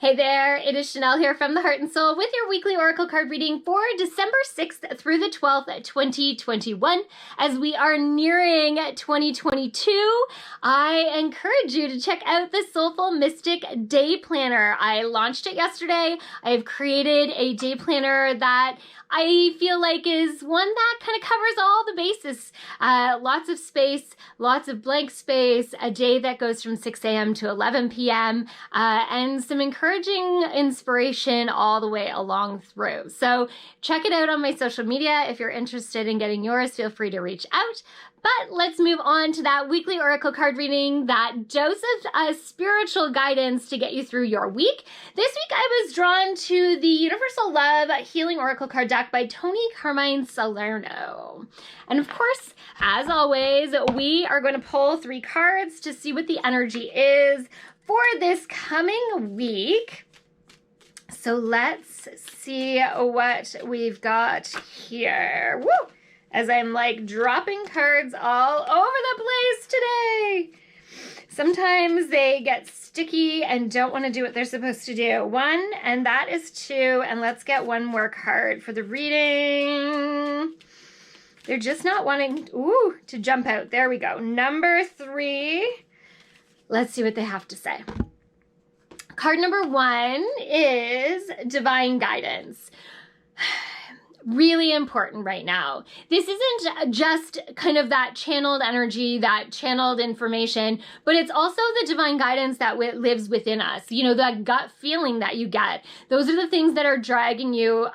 Hey there, it is Chanel here from the Heart and Soul with your weekly Oracle card reading for December 6th through the 12th, 2021. As we are nearing 2022, I encourage you to check out the Soulful Mystic Day Planner. I launched it yesterday. I've created a day planner that I feel like is one that kind of covers all the bases. Lots of space, lots of blank space, a day that goes from 6 a.m. to 11 p.m., and some encouraging inspiration all the way along through. So check it out on my social media. If you're interested in getting yours, feel free to reach out. But let's move on to that weekly Oracle card reading, that dose of spiritual guidance to get you through your week. This week I was drawn to the Universal Love Healing Oracle card deck by Tony Carmine Salerno. And of course, as always, we are going to pull 3 cards to see what the energy is for this coming week. So let's see what we've got here. Woo! As I'm like dropping cards all over the place today. Sometimes they get sticky and don't want to do what they're supposed to do. 1, and that is 2. And let's get one more card for the reading. They're just not wanting, to jump out. There we go. Number 3. Let's see what they have to say. Card number 1 is Divine Guidance. Really important right now. This isn't just kind of that channeled energy, that channeled information, but it's also the divine guidance that lives within us. You know, that gut feeling that you get. Those are the things that are dragging you,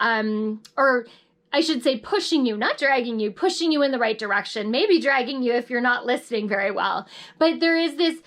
or I should say pushing you, not dragging you, pushing you in the right direction. Maybe dragging you if you're not listening very well. But there is this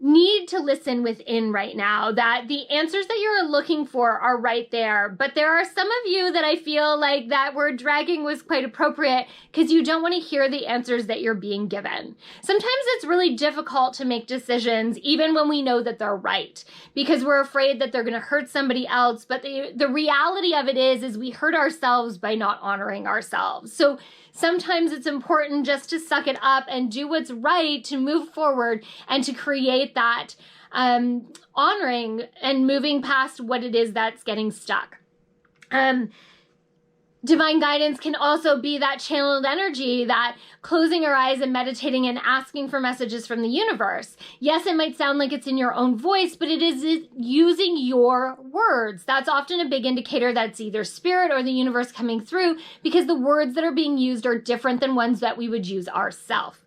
need to listen within right now, that the answers that you're looking for are right there. But there are some of you that I feel like that word dragging was quite appropriate because you don't want to hear the answers that you're being given. Sometimes it's really difficult to make decisions even when we know that they're right, because we're afraid that they're going to hurt somebody else. But the reality of it is we hurt ourselves by not honoring ourselves. So sometimes it's important just to suck it up and do what's right to move forward and to create that honoring and moving past what it is that's getting stuck. Divine guidance can also be that channeled energy, that closing our eyes and meditating and asking for messages from the universe. Yes, it might sound like it's in your own voice, but it is using your words. That's often a big indicator that it's either spirit or the universe coming through, because the words that are being used are different than ones that we would use ourselves.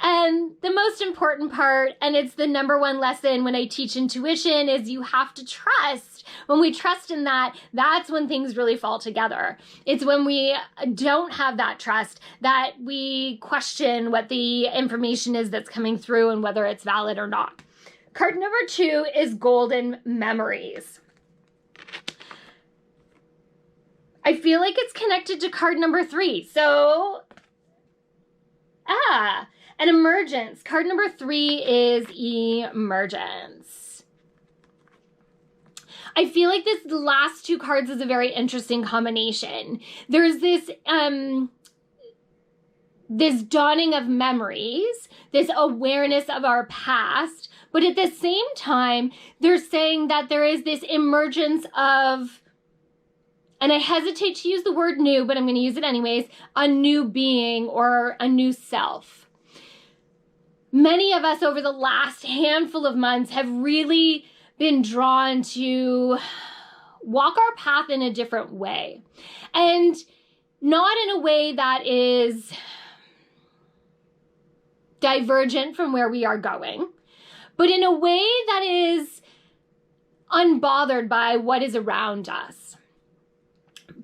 And the most important part, and it's the number 1 lesson when I teach intuition, is you have to trust. When we trust in that, that's when things really fall together. It's when we don't have that trust that we question what the information is that's coming through and whether it's valid or not. Card number 2 is Golden Memories. I feel like it's connected to card number 3. So, an emergence. Card number 3 is emergence. I feel like this last 2 cards is a very interesting combination. There's this this dawning of memories, this awareness of our past, but at the same time, they're saying that there is this emergence of, and I hesitate to use the word new, but I'm going to use it anyways, a new being or a new self. Many of us over the last handful of months have really been drawn to walk our path in a different way. And not in a way that is divergent from where we are going, but in a way that is unbothered by what is around us.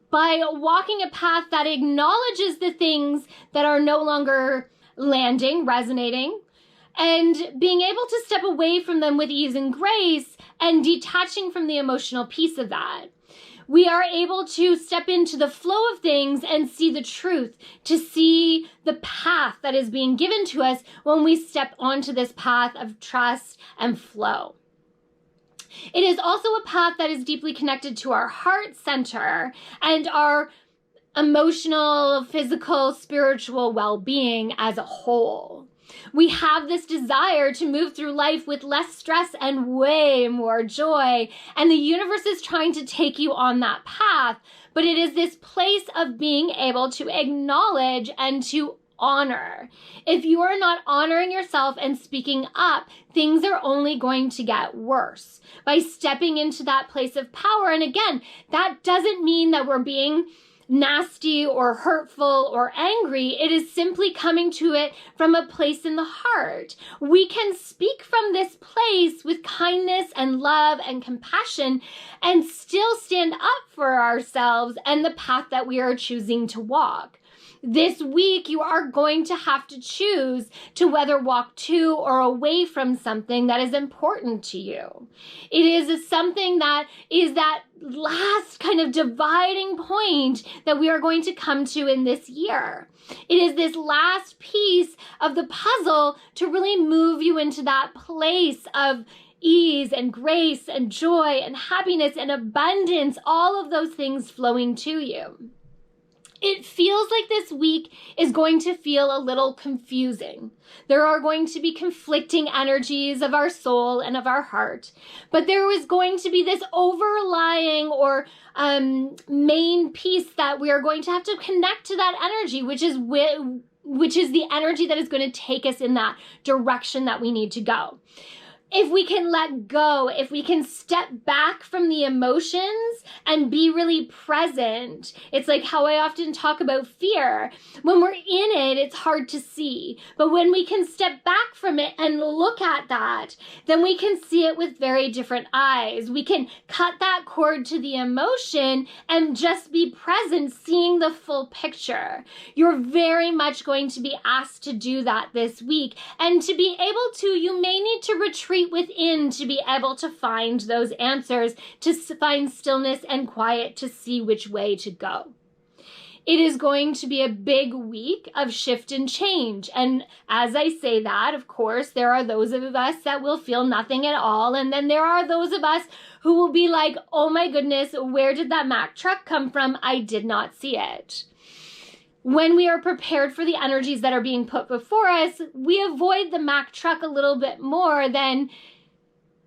By walking a path that acknowledges the things that are no longer landing, resonating, and being able to step away from them with ease and grace and detaching from the emotional piece of that. We are able to step into the flow of things and see the truth, to see the path that is being given to us when we step onto this path of trust and flow. It is also a path that is deeply connected to our heart center and our emotional, physical, spiritual well-being as a whole. We have this desire to move through life with less stress and way more joy. And the universe is trying to take you on that path. But it is this place of being able to acknowledge and to honor. If you are not honoring yourself and speaking up, things are only going to get worse by stepping into that place of power. And again, that doesn't mean that we're being nasty or hurtful or angry. It is simply coming to it from a place in the heart. We can speak from this place with kindness and love and compassion and still stand up for ourselves and the path that we are choosing to walk. This week, you are going to have to choose to whether walk to or away from something that is important to you. It is something that is that last kind of dividing point that we are going to come to in this year. It is this last piece of the puzzle to really move you into that place of ease and grace and joy and happiness and abundance, all of those things flowing to you. It feels like this week is going to feel a little confusing. There are going to be conflicting energies of our soul and of our heart, but there is going to be this overlying or main piece that we are going to have to connect to that energy, which is the energy that is going to take us in that direction that we need to go. If we can let go, if we can step back from the emotions and be really present, it's like how I often talk about fear. When we're in it, it's hard to see. But when we can step back from it and look at that, then we can see it with very different eyes. We can cut that cord to the emotion and just be present, seeing the full picture. You're very much going to be asked to do that this week. And to be able to, you may need to retreat within to be able to find those answers, to find stillness and quiet, to see which way to go. It is going to be a big week of shift and change. And as I say that, of course, there are those of us that will feel nothing at all. And then there are those of us who will be like, oh my goodness, where did that Mack truck come from? I did not see it. When we are prepared for the energies that are being put before us, we avoid the Mack truck a little bit more than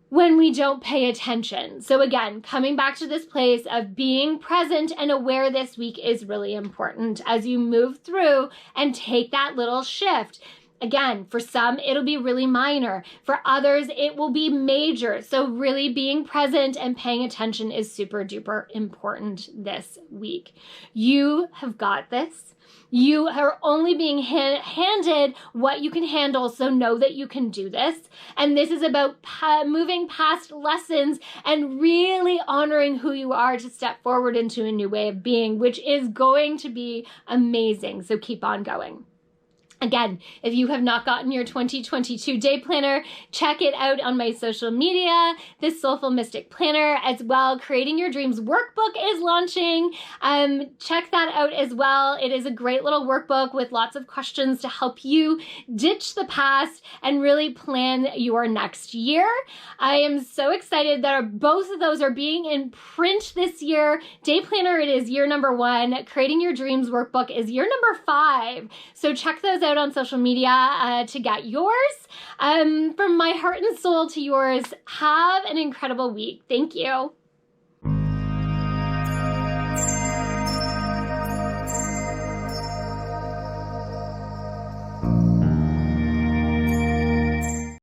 when we don't pay attention. So again, coming back to this place of being present and aware this week is really important as you move through and take that little shift. Again, for some, it'll be really minor. For others, it will be major. So really being present and paying attention is super duper important this week. You have got this. You are only being handed what you can handle, so know that you can do this. And this is about moving past lessons and really honoring who you are to step forward into a new way of being, which is going to be amazing. So keep on going. Again, if you have not gotten your 2022 day planner, check it out on my social media, this Soulful Mystic Planner as well. Creating Your Dreams workbook is launching. Check that out as well. It is a great little workbook with lots of questions to help you ditch the past and really plan your next year. I am so excited that both of those are being in print this year. Day planner, it is year number 1. Creating Your Dreams workbook is year number 5. So check those out on social media to get yours. From my heart and soul to yours, have an incredible week. Thank you.